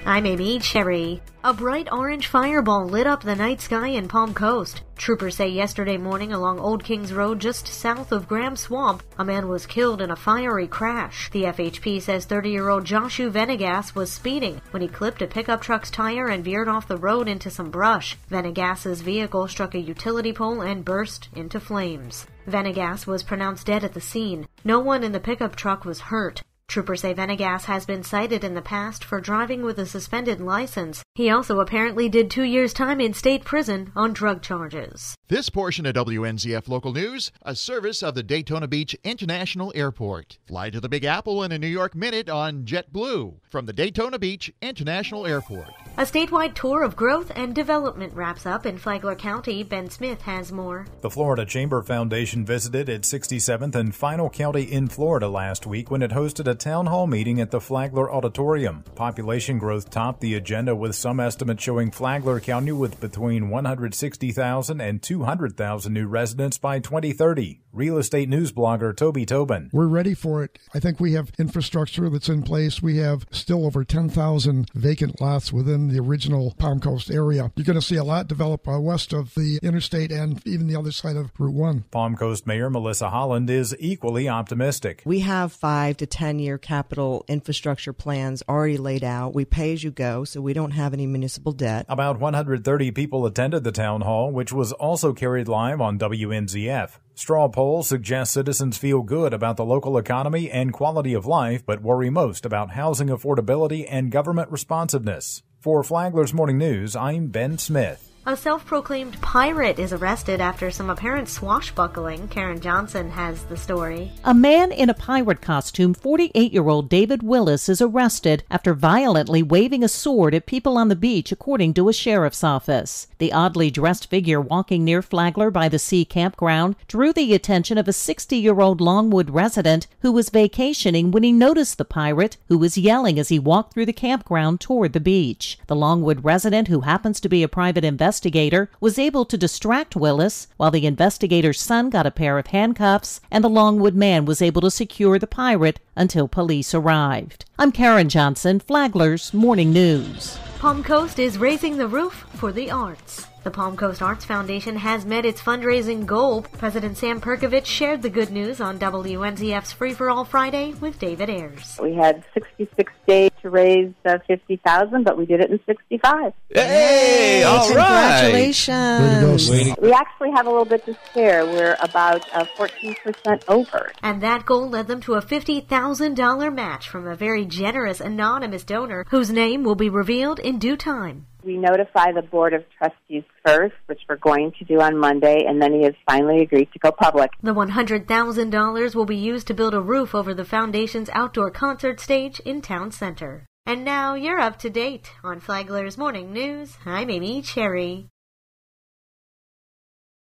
I'm Amy Cherry. A bright orange fireball lit up the night sky in Palm Coast. Troopers say yesterday morning along Old Kings Road just south of Graham Swamp, a man was killed in a fiery crash. The FHP says 30-year-old Joshua Venegas was speeding when he clipped a pickup truck's tire and veered off the road into some brush. Venegas's vehicle struck a utility pole and burst into flames. Venegas was pronounced dead at the scene. No one in the pickup truck was hurt. Troopers say Venegas has been cited in the past for driving with a suspended license. He also apparently did 2 years' time in state prison on drug charges. This portion of WNZF Local News, a service of the Daytona Beach International Airport. Fly to the Big Apple in a New York minute on JetBlue from the Daytona Beach International Airport. A statewide tour of growth and development wraps up in Flagler County. Ben Smith has more. The Florida Chamber Foundation visited its 67th and final county in Florida last week when it hosted a town hall meeting at the Flagler Auditorium. Population growth topped the agenda, with some estimates showing Flagler County with between 160,000 and 200,000 new residents by 2030. Real estate news blogger Toby Tobin. We're ready for it. I think we have infrastructure that's in place. We have still over 10,000 vacant lots within the original Palm Coast area. You're going to see a lot develop west of the interstate and even the other side of Route 1. Palm Coast Mayor Melissa Holland is equally optimistic. We have 5 to 10-year capital infrastructure plans already laid out. We pay as you go, so we don't have any municipal debt. About 130 people attended the town hall, which was also carried live on WNZF. Straw polls suggest citizens feel good about the local economy and quality of life, but worry most about housing affordability and government responsiveness. For Flagler's Morning News, I'm Ben Smith. A self-proclaimed pirate is arrested after some apparent swashbuckling. Karen Johnson has the story. A man in a pirate costume, 48-year-old David Willis, is arrested after violently waving a sword at people on the beach, according to a sheriff's office. The oddly dressed figure walking near Flagler by the Sea campground drew the attention of a 60-year-old Longwood resident who was vacationing when he noticed the pirate, who was yelling as he walked through the campground toward the beach. The Longwood resident, who happens to be a private investigator, was able to distract Willis, while the investigator's son got a pair of handcuffs, and the Longwood man was able to secure the pirate until police arrived. I'm Karen Johnson, Flagler's Morning News. Palm Coast is raising the roof for the arts. The Palm Coast Arts Foundation has met its fundraising goal. President Sam Perkovich shared the good news on WNZF's Free for All Friday with David Ayers. We had 66 days to raise $50,000, but we did it in 65. Hey, all right. Congratulations. We actually have a little bit to spare. We're about 14% over. And that goal led them to a $50,000 match from a very generous anonymous donor whose name will be revealed in due time. We notify the Board of Trustees first, which we're going to do on Monday, and then he has finally agreed to go public. The $100,000 will be used to build a roof over the foundation's outdoor concert stage in Town Center. And now you're up to date on Flagler's Morning News. I'm Amy Cherry.